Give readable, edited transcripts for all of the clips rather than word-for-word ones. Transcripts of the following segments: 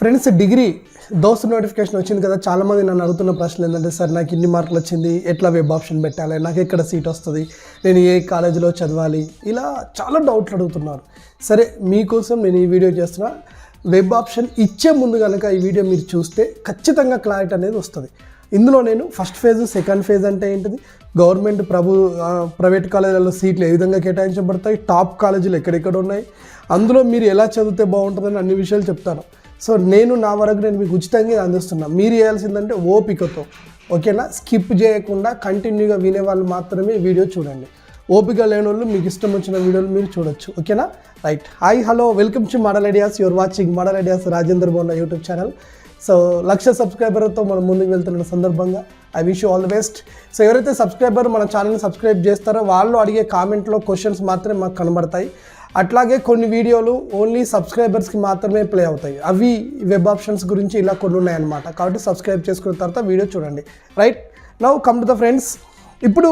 Friends, degree దోస్త్ notification వచ్చింది కదా. చాలామంది నన్ను అడుగుతున్న ప్రశ్నలు ఏంటంటే, సార్ నాకు ఇన్ని మార్కులు వచ్చింది, ఎట్లా వెబ్ ఆప్షన్ పెట్టాలి, నాకు ఎక్కడ సీట్ వస్తుంది, నేను ఏ కాలేజీలో చదవాలి, ఇలా చాలా డౌట్లు అడుగుతున్నారు. సరే, మీకోసం నేను ఈ వీడియో చేస్తున్నా. వెబ్ ఆప్షన్ ఇచ్చే ముందు కనుక ఈ వీడియో మీరు చూస్తే ఖచ్చితంగా క్లారిటీ అనేది వస్తుంది. ఇందులో నేను ఫస్ట్ ఫేజ్, సెకండ్ ఫేజ్ అంటే ఏంటిది, గవర్నమెంట్ ప్రైవేట్ కాలేజీలలో సీట్లు ఏ విధంగా కేటాయించబడతాయి, టాప్ కాలేజీలు ఎక్కడెక్కడ ఉన్నాయి, అందులో మీరు ఎలా చదివితే బాగుంటుందని అన్ని విషయాలు చెప్తాను. సో నేను నా వరకు నేను మీకు ఉచితంగా అందిస్తున్నాను. మీరు చేయాల్సిందంటే ఓపికతో, ఓకేనా, స్కిప్ చేయకుండా కంటిన్యూగా వినే వాళ్ళు మాత్రమే వీడియో చూడండి. ఓపిక లేని వాళ్ళు మీకు ఇష్టం వచ్చిన వీడియోలు మీరు చూడొచ్చు, ఓకేనా. Right, hi, hello, welcome to model ideas. Your watching model ideas Rajendra bonda YouTube channel. So 1,00,000 సబ్స్క్రైబర్తో మనం ముందుకు వెళ్తున్న సందర్భంగా I wish you all the best. So ఎవరైతే సబ్స్క్రైబర్ మన ఛానల్ని సబ్స్క్రైబ్ చేస్తారో వాళ్ళు అడిగే కామెంట్లో క్వశ్చన్స్ మాత్రమే మాకు కనబడతాయి. అట్లాగే కొన్ని వీడియోలు ఓన్లీ సబ్స్క్రైబర్స్కి మాత్రమే ప్లే అవుతాయి. అవి వెబ్ ఆప్షన్స్ గురించి ఇలా కొన్ని ఉన్నాయన్నమాట. కాబట్టి సబ్స్క్రైబ్ చేసుకున్న తర్వాత వీడియో చూడండి. Right, now come to the friends. ఇప్పుడు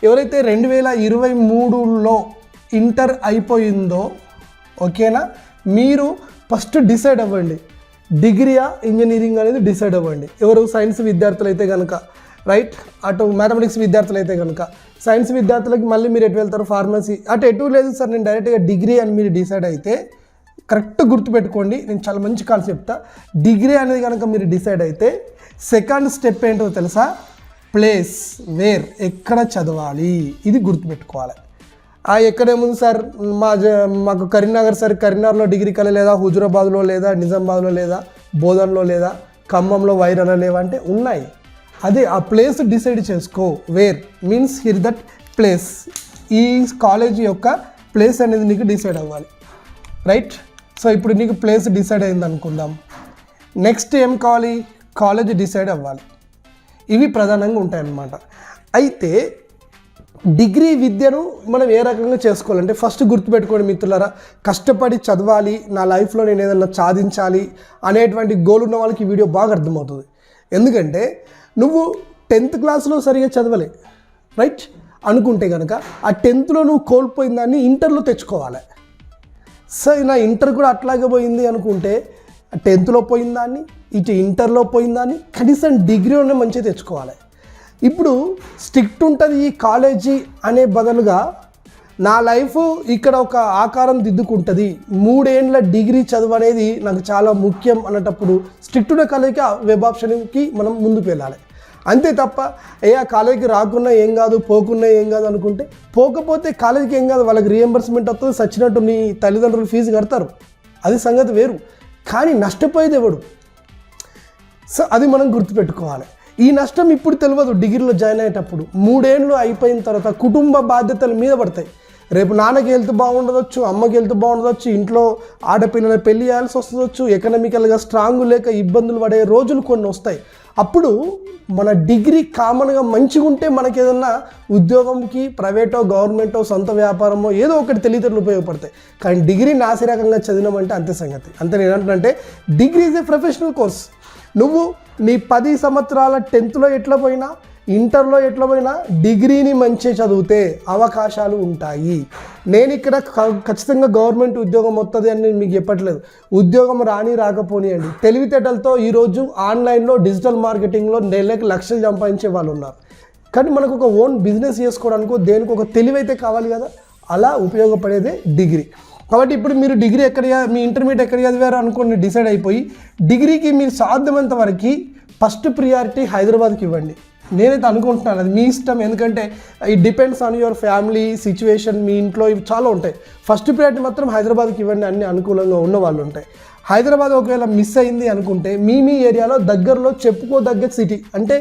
ఎవరైతే 2023లో ఇంటర్ అయిపోయిందో, ఓకేనా, మీరు ఫస్ట్ డిసైడ్ అవ్వండి, డిగ్రీయా ఇంజనీరింగ్ అనేది డిసైడ్ అవ్వండి. ఎవరు సైన్స్ విద్యార్థులు అయితే కనుక, రైట్, అటు మ్యాథమెటిక్స్ విద్యార్థులు అయితే కనుక, సైన్స్ విద్యార్థులకి మళ్ళీ మీరు ఎటు వెళ్తారు, ఫార్మసీ, అటు ఎటు లేదు సార్ నేను డైరెక్ట్గా డిగ్రీ అని మీరు డిసైడ్ అయితే కరెక్ట్ గుర్తుపెట్టుకోండి. నేను చాలా మంచి కాన్సెప్ట్ చెప్తా. డిగ్రీ అనేది కనుక మీరు డిసైడ్ అయితే సెకండ్ స్టెప్ ఏంటో తెలుసా, ప్లేస్, వేర్, ఎక్కడ చదవాలి, ఇది గుర్తుపెట్టుకోవాలి. ఎక్కడేముంది సార్, మాకు కరీంనగర్ సార్, కరీంనగర్లో డిగ్రీ కాలేజ్ లేదా, హుజురాబాద్లో లేదా, నిజామాబాద్లో లేదా, బోధన్లో లేదా, ఖమ్మంలో వైరాలో లేవా అంటే ఉన్నాయి. అదే ఆ ప్లేస్ డిసైడ్ చేసుకో. Where means here that place, ఈ కాలేజ్ యొక్క ప్లేస్ అనేది నీకు డిసైడ్ అవ్వాలి. రైట్, సో ఇప్పుడు నీకు ప్లేస్ డిసైడ్ అయింది అనుకుందాం. నెక్స్ట్ ఏం కావాలి, కాలేజ్ డిసైడ్ అవ్వాలి. ఇవి ప్రధానంగా ఉంటాయన్నమాట. అయితే డిగ్రీ విద్యను మనం ఏ రకంగా చేసుకోవాలంటే ఫస్ట్ గుర్తుపెట్టుకోండి మిత్రులారా, కష్టపడి చదవాలి, నా లైఫ్లో నేను ఏదైనా సాధించాలి అనేటువంటి గోల్ ఉన్న వాళ్ళకి ఈ వీడియో బాగా అర్థమవుతుంది. ఎందుకంటే నువ్వు 10th క్లాస్లో సరిగా చదవలే, రైట్, అనుకుంటే కనుక ఆ 10thలో నువ్వు కోల్పోయిన దాన్ని ఇంటర్లో తెచ్చుకోవాలి. సో నా ఇంటర్ కూడా అట్లాగే పోయింది అనుకుంటే 10thలో పోయిన దాన్ని, ఇటు ఇంటర్లో పోయిన దాన్ని కనీసం డిగ్రీలోనే మంచిగా తెచ్చుకోవాలి. ఇప్పుడు స్ట్రిక్ట్ ఉంటుంది ఈ కాలేజీ అనే బదులుగా నా లైఫ్ ఇక్కడ ఒక ఆకారం దిద్దుకుంటుంది, 3 ఏండ్ల డిగ్రీ చదువు అనేది నాకు చాలా ముఖ్యం అన్నటప్పుడు స్ట్రిక్ట్ ఉన్న కాలేజీకి వెబ్ ఆప్షన్కి మనం ముందుకు వెళ్ళాలి. అంతే తప్ప ఆ కాలేజీకి రాకున్నా ఏం కాదు, పోకున్నా ఏం కాదు అనుకుంటే, పోకపోతే కాలేజీకి ఏం కాదు, వాళ్ళకి రీఎంబర్స్మెంట్ వస్తుంది, సచ్చినట్టు నీ తల్లిదండ్రులు ఫీజు కడతారు, అది సంగతి వేరు. కానీ నష్టపోయేది ఎవడు? సో అది మనం గుర్తుపెట్టుకోవాలి. ఈ నష్టం ఇప్పుడు తెలియదు, డిగ్రీలో జాయిన్ అయ్యేటప్పుడు 3 ఏళ్ళు అయిపోయిన తర్వాత కుటుంబ బాధ్యతల మీద పడతాయి. రేపు నాన్నకి హెల్త్ బాగుండవచ్చు, అమ్మకి హెల్త్ బాగుండవచ్చు, ఇంట్లో ఆడపిల్లల పెళ్లి చేయాల్సి వస్తుందొచ్చు, ఎకనామికల్గా స్ట్రాంగ్ లేక ఇబ్బందులు పడే రోజులు కొన్ని వస్తాయి. అప్పుడు మన డిగ్రీ కామన్గా మంచిగా ఉంటే మనకి ఏదన్నా ఉద్యోగంకి, ప్రైవేటో గవర్నమెంటో సొంత వ్యాపారమో ఏదో ఒకటి తెలివితేటలు ఉపయోగపడతాయి. కానీ డిగ్రీ నాసిరకంగా చదివినామంటే అంతే సంగతి. అంతే. నేను ఏంటంటే degree is a professional course. నువ్వు నీ 10 సంవత్సరాల 10thలో ఎట్లా పోయినా, ఇంటర్లో ఎట్లా పోయినా డిగ్రీని మంచిగా చదివితే అవకాశాలు ఉంటాయి. నేను ఇక్కడ ఖచ్చితంగా గవర్నమెంట్ ఉద్యోగం వస్తుంది అని నేను మీకు చెప్పట్లేదు. ఉద్యోగం రాకపోనియండి, తెలివితేటలతో ఈరోజు ఆన్లైన్లో డిజిటల్ మార్కెటింగ్లో నెలకి లక్షలు సంపాదించే వాళ్ళు ఉన్నారు. కానీ మనకు ఒక ఓన్ బిజినెస్ చేసుకోవడానికి దేనికి ఒక తెలివైతే కావాలి కదా, అలా ఉపయోగపడేదే డిగ్రీ. కాబట్టి ఇప్పుడు మీరు డిగ్రీ మీ ఇంటర్మీడియట్ ఎక్కడ చదివారో అనుకోండి, డిసైడ్ అయిపోయి డిగ్రీకి మీరు సాధ్యమైనంత వరకు ఫస్ట్ ప్రియారిటీ హైదరాబాద్కి ఇవ్వండి. నేనైతే అనుకుంటున్నాను, అది మీ ఇష్టం. ఎందుకంటే it depends on your family situation, మీ ఇంట్లో ఇవి చాలా ఉంటాయి. ఫస్ట్ ప్రియారిటీ మాత్రం హైదరాబాద్కి ఇవ్వండి, అన్ని అనుకూలంగా ఉన్న వాళ్ళు ఉంటాయి. హైదరాబాద్ ఒకవేళ మిస్ అయింది అనుకుంటే మీ ఏరియాలో దగ్గరలో చెప్పుకోదగ్గ సిటీ అంటే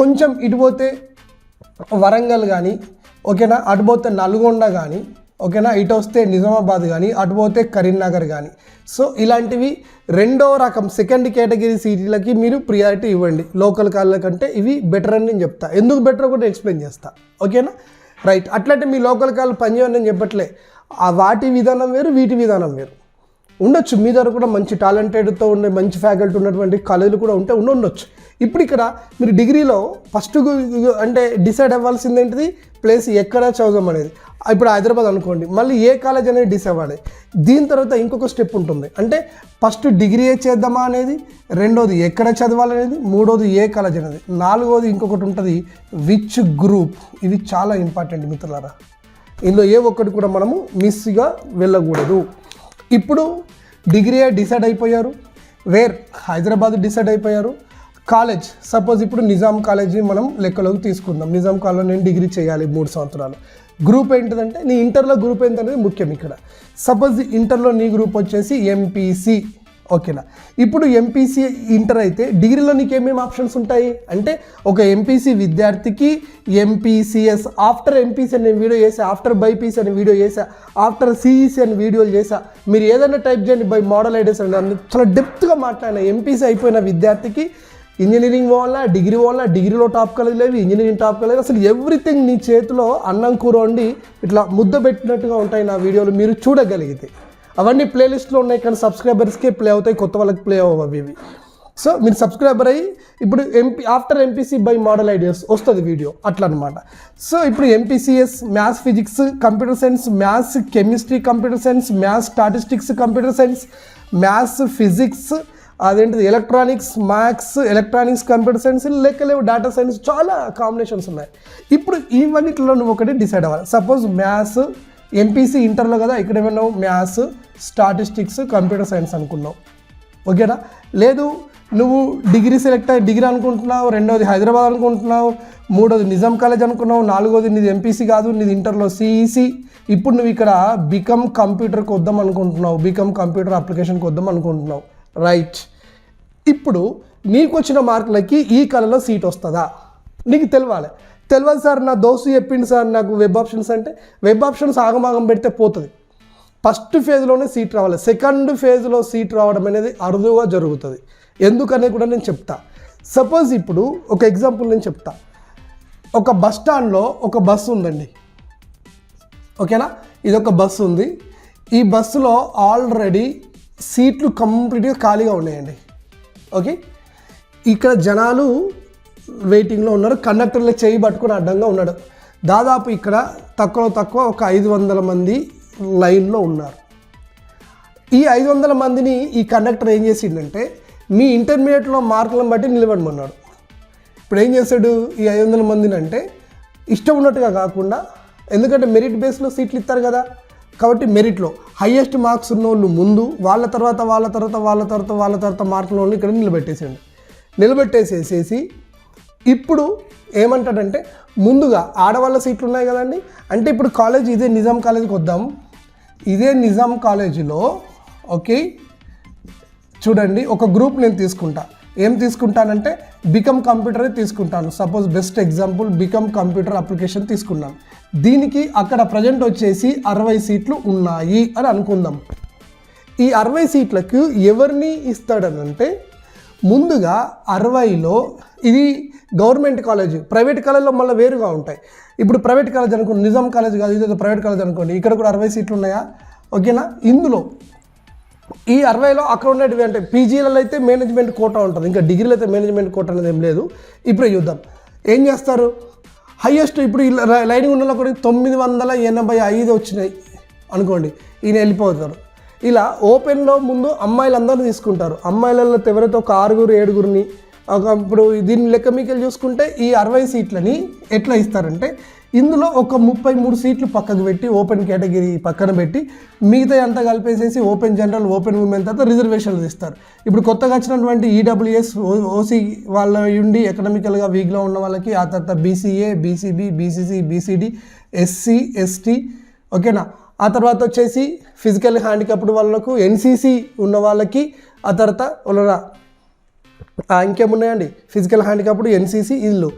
కొంచెం ఇటు పోతే వరంగల్ కానీ, ఓకేనా, అటు పోతే నల్గొండ కానీ, ఓకేనా, ఇటు వస్తే నిజామాబాద్ కానీ, అటు పోతే కరీంనగర్ కానీ. సో ఇలాంటివి రెండో రకం సెకండ్ కేటగిరీ సిటీలకి మీరు ప్రియారిటీ ఇవ్వండి. లోకల్ కాలేజీల కంటే ఇవి బెటర్ అని నేను చెప్తా. ఎందుకు బెటర్ కూడా ఎక్స్ప్లెయిన్ చేస్తా, ఓకేనా. రైట్, అట్లంటే మీ లోకల్ కాలేజ్ పనిచేయని నేను చెప్పట్లే. ఆ వాటి విధానం వేరు, వీటి విధానం వేరు. ఉండొచ్చు మీ దగ్గర కూడా మంచి టాలెంటెడ్తో ఉండే మంచి ఫ్యాకల్టీ ఉన్నటువంటి కాలేజీలు కూడా ఉండొచ్చు. ఇప్పుడు ఇక్కడ మీరు డిగ్రీలో ఫస్ట్ అంటే డిసైడ్ అవ్వాల్సింది ఏంటిది, ప్లేస్ ఎక్కడ చదువుదాం అనేది. ఇప్పుడు హైదరాబాద్ అనుకోండి, మళ్ళీ ఏ కాలేజ్ అనేది డిసైడ్ అవ్వాలి. దీని తర్వాత ఇంకొక స్టెప్ ఉంటుంది. అంటే ఫస్ట్ డిగ్రీ చేద్దామా అనేది, రెండోది ఎక్కడ చదవాలనేది, మూడోది ఏ కాలేజ్ అనేది, నాలుగోది ఇంకొకటి ఉంటుంది విచ్ గ్రూప్. ఇది చాలా ఇంపార్టెంట్ మిత్రులారా. ఇందులో ఏ ఒక్కటి కూడా మనము మిస్గా వెళ్ళకూడదు. ఇప్పుడు డిగ్రీ డిసైడ్ అయిపోయారు, హైదరాబాద్ డిసైడ్ అయిపోయారు. కాలేజ్ సపోజ్ ఇప్పుడు నిజాం కాలేజీ మనం లెక్కలోకి తీసుకుందాం. నిజాం కాలేజ్లో నేను డిగ్రీ చేయాలి 3 సంవత్సరాలు. గ్రూప్ ఏంటిదంటే నీ ఇంటర్లో గ్రూప్ ఏంటనేది ముఖ్యం ఇక్కడ. సపోజ్ ఇంటర్లో నీ గ్రూప్ వచ్చేసి ఎంపీసీ, ఓకేనా. ఇప్పుడు ఎంపీసీ ఇంటర్ అయితే డిగ్రీలో నీకు ఏమేమి ఆప్షన్స్ ఉంటాయి అంటే, ఒక ఎంపీసీ విద్యార్థికి ఎంపీసీఎస్, ఆఫ్టర్ ఎంపీసీ అనే వీడియో చేసా, ఆఫ్టర్ బైపీసీ అనే వీడియో చేసా, ఆఫ్టర్ సిఈసీ అనే వీడియోలు చేసా. మీరు ఏదైనా టైప్ చేయండి, బై మోడల్ ఐడియాస్ అండి, చాలా డెప్త్గా మాట్లాడిన. ఎంపీసీ అయిపోయిన విద్యార్థికి ఇంజనీరింగ్ పోవాలా, డిగ్రీ పోవాలా, డిగ్రీలో టాప్ కాలేజ్ లేవు, ఇంజనీరింగ్ టాప్ కాలేజ్, అసలు ఎవ్రీథింగ్ నీ చేతిలో అన్నం కూర వండి ఇట్లా ముద్ద పెట్టినట్టుగా ఉంటాయి నా వీడియోలు, మీరు చూడగలిగితే. అవన్నీ ప్లేలిస్ట్లో ఉన్నాయి, కానీ సబ్స్క్రైబర్స్కే ప్లే అవుతాయి, కొత్త వాళ్ళకి ప్లే అవ్వవు ఇవి. సో మీరు సబ్స్క్రైబర్ అయ్యి ఇప్పుడు after MPC by model ideas వస్తుంది వీడియో, అట్లా అనమాట. సో ఇప్పుడు MPCS maths physics computer science, maths chemistry computer science, maths statistics computer science, maths physics, అదేంటిది electronics maths, electronics computer science, లెక్కలేవు డేటా సైన్స్, చాలా కాంబినేషన్స్ ఉన్నాయి. ఇప్పుడు ఇవన్నిటిలో నువ్వు ఒకటి డిసైడ్ అవ్వాలి. సపోజ్ మ్యాథ్స్ ఎంపీసీ ఇంటర్లో కదా, ఇక్కడ ఏమన్నావు మ్యాథ్స్ స్టాటిస్టిక్స్ కంప్యూటర్ సైన్స్ అనుకున్నావు, ఓకేనా. లేదు నువ్వు డిగ్రీ సెలెక్ట్ అయ్యి డిగ్రీ అనుకుంటున్నావు, రెండోది హైదరాబాద్ అనుకుంటున్నావు, మూడోది నిజాం కాలేజ్ అనుకున్నావు, నాలుగోది నీది ఎంపీసీ కాదు, నీది ఇంటర్లో సిఈసీ. ఇప్పుడు నువ్వు ఇక్కడ బీకామ్ కంప్యూటర్కి వద్దాం అనుకుంటున్నావు, బీకామ్ కంప్యూటర్ అప్లికేషన్కి వద్దాం అనుకుంటున్నావు, రైట్. ఇప్పుడు నీకు వచ్చిన మార్కులకి ఈ కళలో సీట్ వస్తుందా నీకు తెలియాలి సార్. నా దోస్తు చెప్పింది సార్ నాకు వెబ్ ఆప్షన్స్ అంటే, వెబ్ ఆప్షన్స్ ఆగమాగం పెడితే పోతుంది. ఫస్ట్ ఫేజ్లోనే సీట్ రావాలి, సెకండ్ ఫేజ్లో సీట్ రావడం అనేది అరుదుగా జరుగుతుంది. ఎందుకనే కూడా నేను చెప్తా. సపోజ్ ఇప్పుడు ఒక ఎగ్జాంపుల్ నేను చెప్తా. ఒక బస్ స్టాండ్లో ఒక బస్సు ఉందండి, ఓకేనా. ఇది ఒక బస్సు ఉంది. ఈ బస్సులో ఆల్రెడీ సీట్లు కంప్లీట్గా ఖాళీగా ఉన్నాయండి, ఓకే. ఇక్కడ జనాలు వెయిటింగ్లో ఉన్నారు, కండక్టర్లు చేయి పట్టుకుని అడ్డంగా ఉన్నాడు. దాదాపు ఇక్కడ తక్కువ ఒక 500 మంది లైన్లో ఉన్నారు. ఈ 500 మందిని ఈ కండక్టర్ ఏం చేసిండంటే, మీ ఇంటర్మీడియట్లో మార్కులను బట్టి నిలబడమన్నాడు. ఇప్పుడు ఏం చేశాడు, ఈ 500 మందిని అంటే ఇష్టం ఉన్నట్టుగా కాకుండా, ఎందుకంటే మెరిట్ బేస్లో సీట్లు ఇస్తారు కదా, కాబట్టి మెరిట్లో హైయెస్ట్ మార్క్స్ ఉన్న వాళ్ళు ముందు, వాళ్ళ తర్వాత మార్కుల వాళ్ళు ఇక్కడ నిలబెట్టేసేసి ఇప్పుడు ఏమంటాడంటే, ముందుగా ఆడవాళ్ళ సీట్లు ఉన్నాయి కదండి, అంటే ఇప్పుడు కాలేజ్ ఇదే నిజాం కాలేజీకి వద్దాం. ఇదే నిజాం కాలేజీలో ఓకే చూడండి, ఒక గ్రూప్ నేను తీసుకుంటా. ఏం తీసుకుంటానంటే బీకామ్ కంప్యూటరే తీసుకుంటాను. Suppose best example BCom computer application తీసుకున్నాను. దీనికి అక్కడ ప్రజెంట్ వచ్చేసి 60 సీట్లు ఉన్నాయి అని అనుకుందాం. ఈ 60 సీట్లకు ఎవరిని ఇస్తాడనంటే, ముందుగా 60లో ఇది గవర్నమెంట్ కాలేజ్, ప్రైవేట్ కాలేజ్లో మళ్ళీ వేరుగా ఉంటాయి. ఇప్పుడు ప్రైవేట్ కాలేజ్ అనుకోండి, నిజాం కాలేజ్ కాదు, ఇదేదో ప్రైవేట్ కాలేజ్ అనుకోండి, ఇక్కడ కూడా 60 సీట్లు ఉన్నాయా, ఓకేనా. ఇందులో ఈ 60లో అక్కడ ఉండేటివి అంటే పీజీలలో అయితే మేనేజ్మెంట్ కోటా ఉంటుంది, ఇంకా డిగ్రీలో అయితే మేనేజ్మెంట్ కోటా అనేది ఏం లేదు. ఇప్పుడు చూద్దాం ఏం చేస్తారు. హైయెస్ట్ ఇప్పుడు లైనింగ్ ఉన్న కూడా 985 వచ్చినాయి అనుకోండి, ఈయన వెళ్ళిపోతారు. ఇలా ఓపెన్లో ముందు అమ్మాయిలందరూ తీసుకుంటారు. అమ్మాయిలలో ఎవరైతే ఒక 6-7 ఇప్పుడు దీన్ని లెక్క మీకెళ్ళి చూసుకుంటే ఈ 60 సీట్లని ఎట్లా ఇస్తారంటే, ఇందులో ఒక 33 సీట్లు పక్కకు పెట్టి ఓపెన్ కేటగిరీ పక్కన పెట్టి మిగతా అంతా కలిపేసేసి ఓపెన్ జనరల్, ఓపెన్ ఉమెన్ తర్వాత రిజర్వేషన్లు ఇస్తారు. ఇప్పుడు కొత్తగా వచ్చినటువంటి ఈడబ్ల్యూఎస్, ఓసీ వాళ్ళ ఉండి ఎకనామికల్గా వీక్గా ఉన్న వాళ్ళకి, ఆ తర్వాత BCA, BCB, BCC, BCD, SC, ST, ఓకేనా. ఆ తర్వాత వచ్చేసి ఫిజికల్ హ్యాండిక్యాప్డ్ వాళ్ళకు, ఎన్సీసీ ఉన్న వాళ్ళకి, ఆ తర్వాత వాళ్ళ ఇంకేమున్నాయండి ఫిజికల్ హ్యాండిక్యాప్డ్, ఎన్సీసీ, ఇల్లు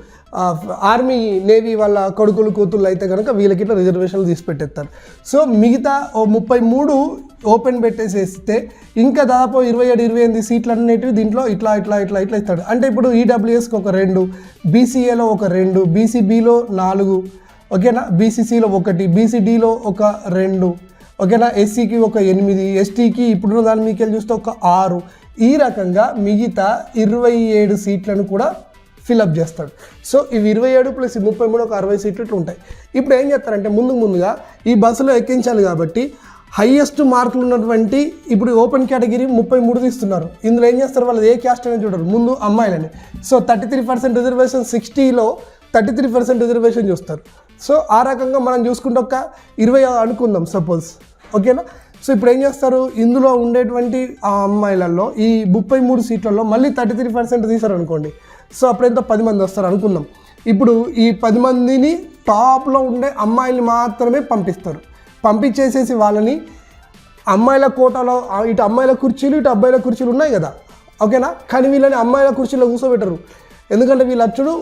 ఆర్మీ, నేవీ వాళ్ళ కొడుకులు కూతుళ్ళు అయితే కనుక వీళ్ళకి ఇట్లా రిజర్వేషన్లు తీసి పెట్టేస్తారు. సో మిగతా 33 ఓపెన్ పెట్టేసేస్తే ఇంకా దాదాపు 27-28 సీట్లు అనేటివి దీంట్లో ఇట్లా ఇస్తాడు. అంటే ఇప్పుడు ఈడబ్ల్యూఎస్కి ఒక 2, బీసీఏలో ఒక 2, బీసీబీలో 4, ఓకేనా, బీసీసీలో 1, బీసీడీలో ఒక 2, ఓకేనా, ఎస్సీకి ఒక 8, ఎస్టీకి ఇప్పుడు దాని మీకు చూస్తే ఒక 6. ఈ రకంగా మిగతా 27 సీట్లను కూడా ఫిల్అప్ చేస్తాడు. సో ఇవి 27 ప్లస్ 33 ఒక 60 సీట్లు ఇట్లా ఉంటాయి. ఇప్పుడు ఏం చేస్తారంటే ముందుగా ఈ బస్సులో ఎక్కించాలి కాబట్టి హైయెస్ట్ మార్కులు ఉన్నటువంటి ఇప్పుడు ఓపెన్ కేటగిరీ 33 తీస్తున్నారు. ఇందులో ఏం చేస్తారు, వాళ్ళు ఏ క్యాస్ట్ అనేది చూడరు, ముందు అమ్మాయిలని. సో 33% రిజర్వేషన్, 60లో 33% రిజర్వేషన్ చూస్తారు. సో ఆ రకంగా మనం చూసుకుంటే ఒక 20 అనుకుందాం సపోజ్, ఓకేనా. సో ఇప్పుడు ఏం చేస్తారు, ఇందులో ఉండేటువంటి ఆ అమ్మాయిలలో ఈ 33 సీట్లలో మళ్ళీ 33% తీశారు అనుకోండి. సో అప్పుడెంత 10 మంది వస్తారు అనుకుందాం. ఇప్పుడు ఈ 10 మందిని టాప్లో ఉండే అమ్మాయిలు మాత్రమే పంపిస్తారు. పంపించేసేసి వాళ్ళని అమ్మాయిల కోటాలో ఇటు అమ్మాయిల కుర్చీలు ఇటు అబ్బాయిల కుర్చీలు ఉన్నాయి కదా, ఓకేనా. కానీ వీళ్ళని అమ్మాయిల కుర్చీలో కూర్చోబెట్టరు, ఎందుకంటే వీళ్ళు అచ్చుడు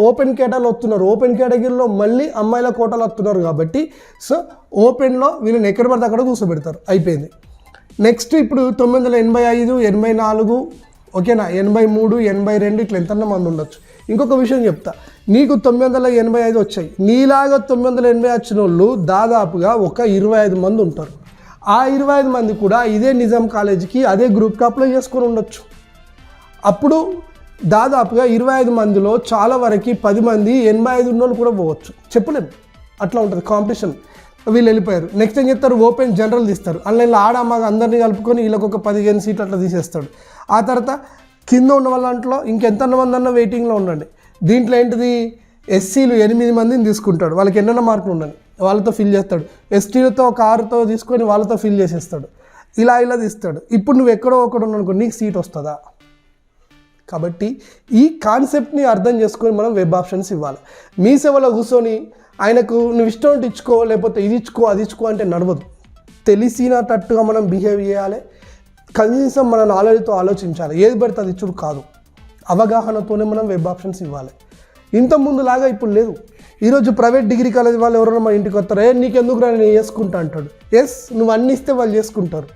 ఓపెన్ కేటాలో వస్తున్నారు. ఓపెన్ కేటగిరీలో మళ్ళీ అమ్మాయిల కోటాలో వస్తున్నారు కాబట్టి సో ఓపెన్లో వీళ్ళని ఎక్కడ పడితే అక్కడ కూర్చోబెడతారు, అయిపోయింది. నెక్స్ట్ ఇప్పుడు 985, 84, ఓకేనా, 83, 82 ఇట్లా ఎంతన్నా మంది ఉండొచ్చు. ఇంకొక విషయం చెప్తా, నీకు 985 వచ్చాయి, నీలాగా 980 వచ్చిన వాళ్ళు దాదాపుగా ఒక 25 మంది ఉంటారు. ఆ 25 మంది కూడా ఇదే నిజాం కాలేజీకి అదే గ్రూప్కి అప్లై చేసుకొని ఉండొచ్చు. అప్పుడు దాదాపుగా 25 మందిలో చాలా వరకు 10 మంది 85 ఉన్నోళ్ళు కూడా పోవచ్చు, చెప్పలేము, అట్లా ఉంటుంది కాంపిటీషన్. వీళ్ళు వెళ్ళిపోయారు. నెక్స్ట్ ఏం చేస్తారు, ఓపెన్ జనరల్ తీస్తారు, ఆన్లైన్లో ఆడమ్మాగా అందరినీ కలుపుకొని వీళ్ళకి ఒక 15 సీట్లు అట్లా తీసేస్తాడు. ఆ తర్వాత కింద ఉన్న వాళ్ళ దాంట్లో ఇంకెంత మంది అన్న వెయిటింగ్లో ఉండండి. దీంట్లో ఏంటిది, ఎస్సీలు 8 మందిని తీసుకుంటాడు, వాళ్ళకి ఎన్నెన్న మార్కులు ఉండండి వాళ్ళతో ఫిల్ చేస్తాడు. ఎస్టీలతో ఒక 6తో తీసుకొని వాళ్ళతో ఫిల్ చేసేస్తాడు. ఇలా తీస్తాడు. ఇప్పుడు నువ్వు ఎక్కడో ఒకడు ఉన్నావు, నీకు సీట్ వస్తుందా? కాబట్టి ఈ కాన్సెప్ట్ని అర్థం చేసుకొని మనం వెబ్ ఆప్షన్స్ ఇవ్వాలి. మీ సేవలో కూర్చొని ఆయనకు నువ్వు ఇష్టం ఉంటే ఇచ్చుకో, లేకపోతే ఇది ఇచ్చుకో అది ఇచ్చుకో అంటే నడవదు. తెలిసినట్టుగా మనం బిహేవ్ చేయాలి, కనీసం మన నాలెడ్జ్తో ఆలోచించాలి. ఏది పడితే అది ఇచ్చుడు కాదు, అవగాహనతోనే మనం వెబ్ ఆప్షన్స్ ఇవ్వాలి. ఇంత ముందులాగా ఇప్పుడు లేదు. ఈరోజు ప్రైవేట్ డిగ్రీ కాలేజ్ వాళ్ళు ఎవరైనా మన ఇంటికి వస్తారో, నీకెందుకు రా నేను చేసుకుంటా అంటాడు. ఎస్, నువ్వు అన్నీ ఇస్తే వాళ్ళు చేసుకుంటారు,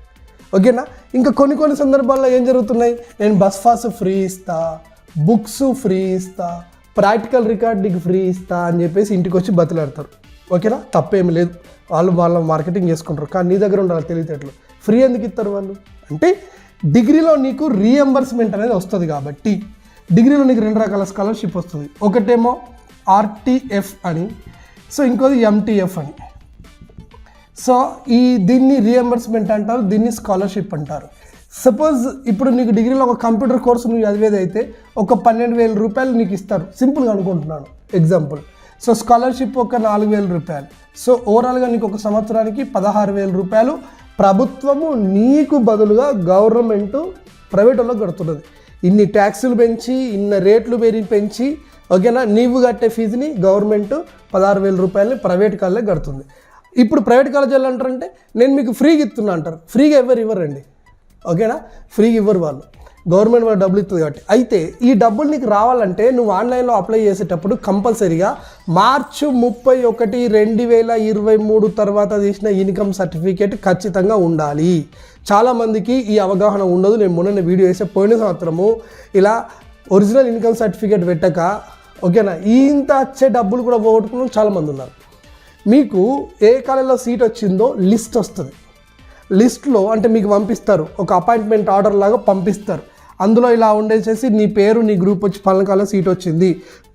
ఓకేనా. ఇంకా కొన్ని సందర్భాల్లో ఏం జరుగుతున్నాయి, నేను బస్ పాస్ ఫ్రీ ఇస్తా, బుక్స్ ఫ్రీ ఇస్తా, ప్రాక్టికల్ రికార్డింగ్ ఫ్రీ ఇస్తా అని చెప్పేసి ఇంటికి వచ్చి బతిలాడతారు, ఓకేనా. తప్పేమి లేదు, వాళ్ళ మార్కెటింగ్ చేసుకుంటారు. కానీ నీ దగ్గర ఉండాలి తెలివితేటలు. ఫ్రీ ఎందుకు ఇస్తారు వాళ్ళు అంటే, డిగ్రీలో నీకు రీఎంబర్స్మెంట్ అనేది వస్తుంది కాబట్టి. డిగ్రీలో నీకు 2 రకాల స్కాలర్షిప్ వస్తుంది, ఒకటేమో ఆర్టీఎఫ్ అని, సో ఇంకోది ఎంటీఎఫ్ అని. సో దీన్ని రీఎంబర్స్మెంట్ అంటారు, దీన్ని స్కాలర్షిప్ అంటారు. సపోజ్ ఇప్పుడు నీకు డిగ్రీలో ఒక కంప్యూటర్ కోర్సు నువ్వు చదివేది అయితే ఒక 12,000 రూపాయలు నీకు ఇస్తారు, సింపుల్గా అనుకుంటున్నాను ఎగ్జాంపుల్. సో స్కాలర్షిప్ ఒక 4,000 రూపాయలు. సో ఓవరాల్గా నీకు ఒక సంవత్సరానికి 16,000 రూపాయలు ప్రభుత్వము నీకు బదులుగా గవర్నమెంటు ప్రైవేట్ వాళ్ళకి కడుతున్నది. ఇన్ని ట్యాక్సులు పెంచి, ఇన్ని రేట్లు పెంచి, ఓకేనా, నీవు కట్టే ఫీజుని గవర్నమెంట్ 16,000 రూపాయలని ప్రైవేట్ కాలేజీకి కడుతుంది. ఇప్పుడు ప్రైవేట్ కాలేజీలు అంటారంటే నేను మీకు ఫ్రీగా ఇస్తున్నా అంటారు. ఫ్రీగా ఎవరు ఇవ్వరండి, ఓకేనా, ఫ్రీగా ఇవ్వరు వాళ్ళు, గవర్నమెంట్ వాళ్ళు డబ్బులు ఇస్తుంది కాబట్టి. అయితే ఈ డబ్బులు నీకు రావాలంటే నువ్వు ఆన్లైన్లో అప్లై చేసేటప్పుడు కంపల్సరీగా మార్చి 31, 2023 తర్వాత తీసిన ఇన్కమ్ సర్టిఫికేట్ ఖచ్చితంగా ఉండాలి. చాలామందికి ఈ అవగాహన ఉండదు. నేను మొన్న వీడియో వేసే పోయిన సంవత్సరము ఇలా ఒరిజినల్ ఇన్కమ్ సర్టిఫికేట్ పెట్టక, ఓకేనా, ఇంత వచ్చే డబ్బులు కూడా పోగొట్టుకుని చాలామంది ఉన్నారు. మీకు ఏ కాలేజీలో సీట్ వచ్చిందో లిస్ట్ వస్తుంది. లిస్ట్లో అంటే మీకు పంపిస్తారు, ఒక అపాయింట్మెంట్ ఆర్డర్ లాగా పంపిస్తారు. అందులో ఇలా ఉండేసేసి నీ పేరు, నీ గ్రూప్ వచ్చి పలానా కాలేజ్ సీట్ వచ్చింది,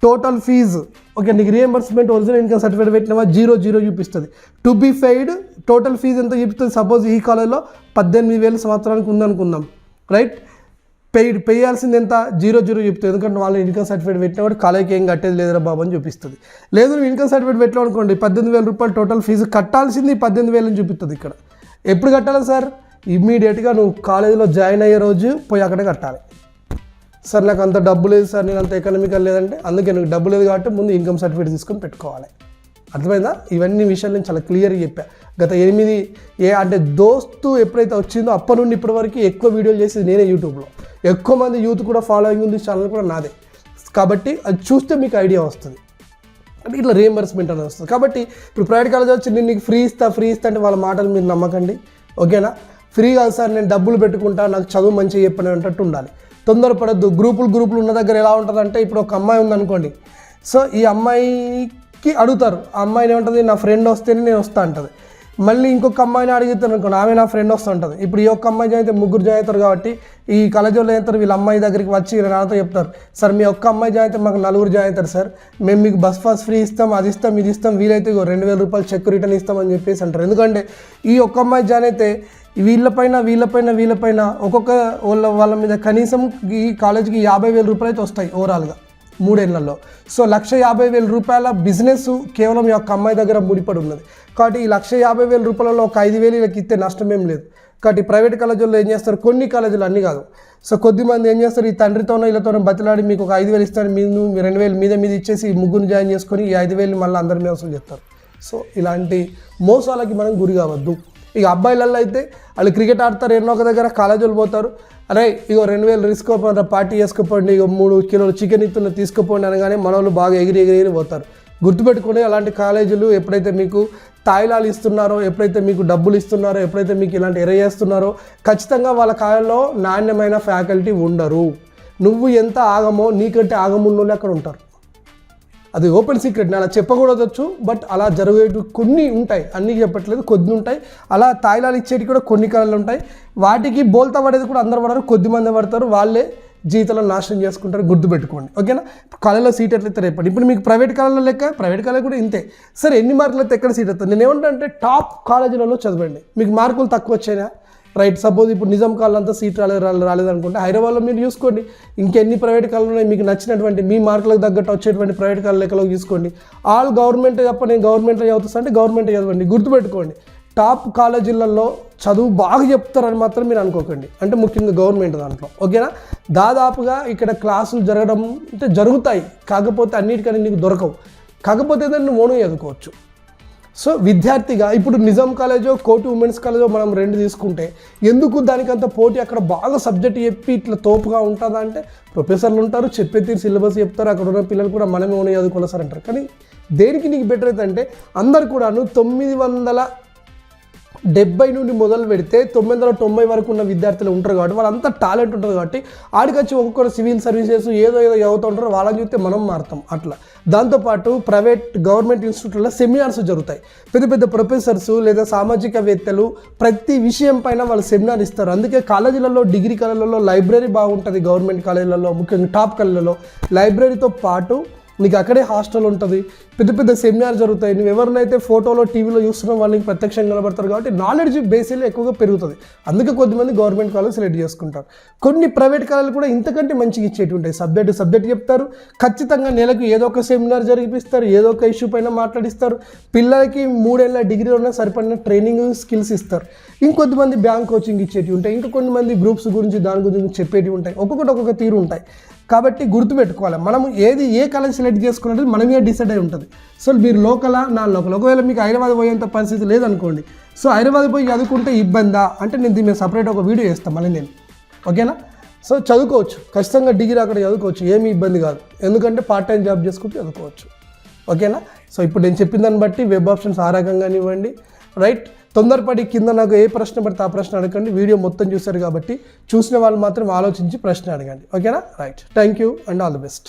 టోటల్ ఫీజు, ఓకే, నీకు రియంబర్స్మెంట్ ఒరిజినల్ ఇన్కమ్ సర్టిఫికేట్ పెట్టినవా 0 చూపిస్తుంది. To be paid total fee ఎంత చూపిస్తుంది. సపోజ్ ఈ కాలేజ్లో 18,000 సంవత్సరానికి ఉందనుకుందాం, రైట్. పేయాల్సింది ఎంత 0 చెప్తుంది, ఎందుకంటే వాళ్ళు ఇన్కమ్ సర్టిఫికేట్ పెట్టినా కూడా కాలేజీకి ఏం కట్టేది లేదురా బాబు అని చూపిస్తుంది. లేదు నువ్వు ఇన్కమ్ సర్టిఫికేట్ పెట్టావు అనుకోండి, 18,000 రూపాయలు టోటల్ ఫీజు కట్టాల్సింది 18,000 అని చూపిస్తుంది. ఇక్కడ ఎప్పుడు కట్టాలి సార్, ఇమ్మీడియట్గా నువ్వు కాలేజీలో జాయిన్ అయ్యే రోజు పోయి అక్కడే కట్టాలి. సార్ నాకు అంత డబ్బు లేదు సార్, నేను అంత ఎకనామికల్ లేదంటే, అందుకే నీకు డబ్బు లేదు కాబట్టి ముందు ఇన్కమ్ సర్టిఫికేట్ తీసుకొని పెట్టుకోవాలి. అర్థమైందా? ఇవన్నీ విషయాలు నేను చాలా క్లియర్గా చెప్పా. గత 8 అంటే దోస్తు ఎప్పుడైతే వచ్చిందో అప్పటి నుండి ఇప్పటి వరకు ఎక్కువ వీడియోలు చేసేది నేనే యూట్యూబ్లో. ఎక్కువ మంది యూత్ కూడా ఫాలోయింగ్ ఉంది, ఛానల్ కూడా నాదే. కాబట్టి అది చూస్తే మీకు ఐడియా వస్తుంది. అంటే ఇట్లా రియంబర్స్మెంట్ అనేది వస్తుంది. కాబట్టి ఇప్పుడు ప్రైవేట్ కాలేజ్ వచ్చి నేను నీకు ఫ్రీ ఇస్తా అంటే వాళ్ళ మాటలు మీరు నమ్మకండి, ఓకేనా. ఫ్రీ కాదు సార్, నేను డబ్బులు పెట్టుకుంటా, నాకు చదువు మంచిగా చెప్పని అంటట్టు ఉండాలి. తొందరపడద్దు. గ్రూపులు ఉన్న దగ్గర ఎలా ఉంటుందంటే, ఇప్పుడు ఒక అమ్మాయి ఉందనుకోండి, సో ఈ అమ్మాయికి అడుగుతారు, ఆ అమ్మాయిని ఏమంటుంది, నా ఫ్రెండ్ వస్తేనే నేను వస్తా అంటుంది. మళ్ళీ ఇంకొక అమ్మాయిని అడిగితాను అనుకోండి, ఆమె నా ఫ్రెండ్ వస్తుంటుంది. ఇప్పుడు ఈ ఒక్క అమ్మాయి జాయిన్ అయితే ముగ్గురు జాయిన్ అవుతారు కాబట్టి ఈ కాలేజీలో అవుతారు, వీళ్ళ అమ్మాయి దగ్గరికి వచ్చి నాతో చెప్తారు, సార్ మీ ఒక్క అమ్మాయి జాయిన్ అయితే మాకు 4 జాయిన్ అవుతారు సార్, మేము మీకు బస్ పాస్ ఫ్రీ ఇస్తాం, అది ఇస్తాం, ఇది ఇస్తాం, వీలైతే 2,000 రూపాయలు చెక్ రిటర్న్ ఇస్తామని చెప్పేసి అంటారు. ఎందుకంటే ఈ ఒక్క అమ్మాయి జాయిన్ అయితే వీళ్ళపైన ఒక్కొక్క వాళ్ళ మీద కనీసం ఈ కాలేజీకి 50,000 రూపాయలు అయితే వస్తాయి ఓవరాల్గా 3 ఏళ్లలో. సో 1,50,000 రూపాయల బిజినెస్ కేవలం ఈ యొక్క అమ్మాయి దగ్గర ముడిపడి ఉన్నది. కాబట్టి ఈ 1,50,000 రూపాయలలో ఒక 5,000 వీళ్ళకి ఇస్తే నష్టమేం లేదు. కాబట్టి ప్రైవేట్ కాలేజీల్లో ఏం చేస్తారు, కొన్ని కాలేజీలు అన్నీ కాదు, సో కొద్దిమంది ఏం చేస్తారు, ఈ తండ్రితోనో వీళ్ళతోనో బతిలాడి మీకు ఒక 5,000 ఇస్తాను, మీరు 2,000 మీద ఇచ్చేసి ముగ్గురు జాయిన్ చేసుకొని ఈ 5,000 మళ్ళీ అందరి మీద వసూలు చేస్తారు. సో ఇలాంటి మోసాలకి మనం గురి కావద్దు. ఇక అబ్బాయిలలో అయితే వాళ్ళు క్రికెట్ ఆడతారు, ఎన్నో ఒక దగ్గర కాలేజీలు పోతారు, అరే ఇగో 2,000 తీసుకోపోయిన పార్టీ చేసుకోపోండి, ఇక 3 కిలోలు చికెన్ ఇస్తున్న తీసుకోపోండి అనగానే మనోళ్ళు బాగా ఎగిరి పోతారు. గుర్తుపెట్టుకుని అలాంటి కాలేజీలు ఎప్పుడైతే మీకు తాయిలాలు ఇస్తున్నారో, ఎప్పుడైతే మీకు డబ్బులు ఇస్తున్నారో, ఎప్పుడైతే మీకు ఇలాంటి చేస్తున్నారో ఖచ్చితంగా వాళ్ళ కాలేజీలో నాణ్యమైన ఫ్యాకల్టీ ఉండరు. నువ్వు ఎంత ఆగమో నీకంటే ఆగమున్నోళ్ళు అక్కడ ఉంటారు. అది ఓపెన్ సీక్రెట్, నేను అలా చెప్పకూడదొచ్చు, బట్ అలా జరిగేటు కొన్ని ఉంటాయి, అన్నీ చెప్పట్లేదు, కొన్ని ఉంటాయి. అలా తాయిలాలు ఇచ్చేటి కూడా కొన్ని కాలేజీలు ఉంటాయి. వాటికి బోల్తా పడేది కూడా అందరు పడరు, కొద్దిమంది పడతారు, వాళ్ళే జీవితంలో నాశనం చేసుకుంటారు. గుర్తుపెట్టుకోండి, ఓకేనా. కాలేజీలో సీట్ ఎట్లయితే రేపటి ఇప్పుడు మీకు ప్రైవేట్ కాలేజీలో లెక్క, ప్రైవేట్ కాలేజ్ కూడా ఇంతే. సరే ఎన్ని మార్కులు అయితే ఎక్కడ సీట్ వస్తుంది, నేను ఏమంటే టాప్ కాలేజీలలో చదవండి. మీకు మార్కులు తక్కువ వచ్చాయా, రైట్, సపోజ్ ఇప్పుడు నిజాం కాలేజ్ అంతా సీట్ రాలేదనుకుంటే హైదరాబాద్లో మీరు చూసుకోండి, ఇంకెన్ని ప్రైవేట్ కాలేజీలు ఉన్నాయి, మీకు నచ్చినటువంటి మీ మార్కులకు తగ్గట్టు వచ్చేటువంటి ప్రైవేట్ కాలేజ్ లెక్కలో చూసుకోండి. ఆల్ గవర్నమెంట్ తప్ప నేను గవర్నమెంట్లో చదువుతా అంటే గవర్నమెంట్ చదవండి. గుర్తుపెట్టుకోండి, టాప్ కాలేజీలలో చదువు బాగా చెప్తారని మాత్రం మీరు అనుకోకండి, అంటే ముఖ్యంగా గవర్నమెంట్ దాంట్లో, ఓకేనా. దాదాపుగా ఇక్కడ క్లాసులు జరగడం అంటే జరుగుతాయి, కాకపోతే అన్నిటికన్నా నీకు దొరకవు, కాకపోతే నువ్వు ఓను చదువుకోవచ్చు. సో విద్యార్థిగా ఇప్పుడు నిజాం కాలేజో కోటి ఉమెన్స్ కాలేజో మనం 2 తీసుకుంటే ఎందుకు దానికంత పోటీ, అక్కడ బాగా సబ్జెక్ట్ చెప్పి ఇట్లా తోపుగా ఉంటుందా అంటే ప్రొఫెసర్లు ఉంటారు, చెప్పే తీరు సిలబస్ చెప్తారు, అక్కడ ఉన్న పిల్లలు కూడా మనమే ఓన్ చదువుకోవాలి సార్ అంటారు. కానీ దేనికి నీకు బెటర్ అయితే అంటే అందరు కూడాను 970 నుండి మొదలు పెడితే 990 వరకు ఉన్న విద్యార్థులు ఉంటారు కాబట్టి వాళ్ళంతా టాలెంట్ ఉంటుంది కాబట్టి ఆడికొచ్చి ఒక్కొక్కరు సివిల్ సర్వీసెస్ ఏదో చదువుతూ ఉంటారు, వాళ్ళని చూస్తే మనం మారుతాం అట్లా. దాంతోపాటు ప్రైవేట్ గవర్నమెంట్ ఇన్స్టిట్యూట్లలో సెమినార్స్ జరుగుతాయి, పెద్ద ప్రొఫెసర్స్ లేదా సామాజికవేత్తలు ప్రతి విషయం పైన వాళ్ళు సెమినార్ ఇస్తారు. అందుకే కాలేజీలలో డిగ్రీ కాలేజీలలో లైబ్రరీ బాగుంటుంది, గవర్నమెంట్ కాలేజీలలో ముఖ్యంగా టాప్ కాలేజీలలో లైబ్రరీతో పాటు నీకు అక్కడే హాస్టల్ ఉంటుంది, పెద్ద సెమినార్ జరుగుతాయి. నువ్వు ఎవరినైతే ఫోటోలో టీవీలో చూస్తున్నావు వాళ్ళకి ప్రత్యక్షంగా కనబడతారు కాబట్టి నాలెడ్జ్ బేసిక్గా ఎక్కువగా పెరుగుతుంది. అందుకే కొద్దిమంది గవర్నమెంట్ కాలేజ్ సెలెక్ట్ చేసుకుంటారు. కొన్ని ప్రైవేట్ కాలేజీలు కూడా ఇంతకంటే మంచిగా ఇచ్చేటి ఉంటాయి, సబ్జెక్ట్ చెప్తారు, ఖచ్చితంగా నెలకు ఏదో ఒక సెమినార్ జరిపిస్తారు, ఏదో ఒక ఇష్యూ పైన మాట్లాడిస్తారు, పిల్లలకి 3 ఏళ్ళ డిగ్రీ ఉన్న సరిపడిన ట్రైనింగ్ స్కిల్స్ ఇస్తారు. ఇంకొద్దిమంది బ్యాంక్ కోచింగ్ ఇచ్చేటి ఉంటాయి, ఇంకా కొంతమంది గ్రూప్స్ గురించి దాని గురించి చెప్పేటి ఉంటాయి, ఒక్కొక్క తీరు ఉంటాయి. కాబట్టి గుర్తుపెట్టుకోవాలి, మనం ఏ కాలేజ్ సెలెక్ట్ చేసుకున్నది మనమే డిసైడ్ అయి ఉంటుంది. సో మీరు లోకలా నా లోకల్, ఒకవేళ మీకు హైదరాబాద్ పోయేంత పరిస్థితి లేదనుకోండి, సో హైదరాబాద్ పోయి చదువుకుంటే ఇబ్బందా అంటే నేను దీని మీద సపరేట్ ఒక వీడియో చేస్తాను మళ్ళీ నేను, ఓకేనా. సో చదువుకోవచ్చు, ఖచ్చితంగా డిగ్రీ అక్కడ చదువుకోవచ్చు, ఏమీ ఇబ్బంది కాదు, ఎందుకంటే పార్ట్ టైం జాబ్ చేసుకుంటూ చదువుకోవచ్చు, ఓకేనా. సో ఇప్పుడు నేను చెప్పిన దాన్ని బట్టి వెబ్ ఆప్షన్స్ ఆ రకంగా ఇవ్వండి, రైట్. తొందరపడి కింద నాకు ఏ ప్రశ్న పడితే ఆ ప్రశ్న అడగండి, వీడియో మొత్తం చూశారు కాబట్టి చూసిన వాళ్ళు మాత్రం ఆలోచించి ప్రశ్న అడగండి, ఓకేనా, right. Thank you and all the best.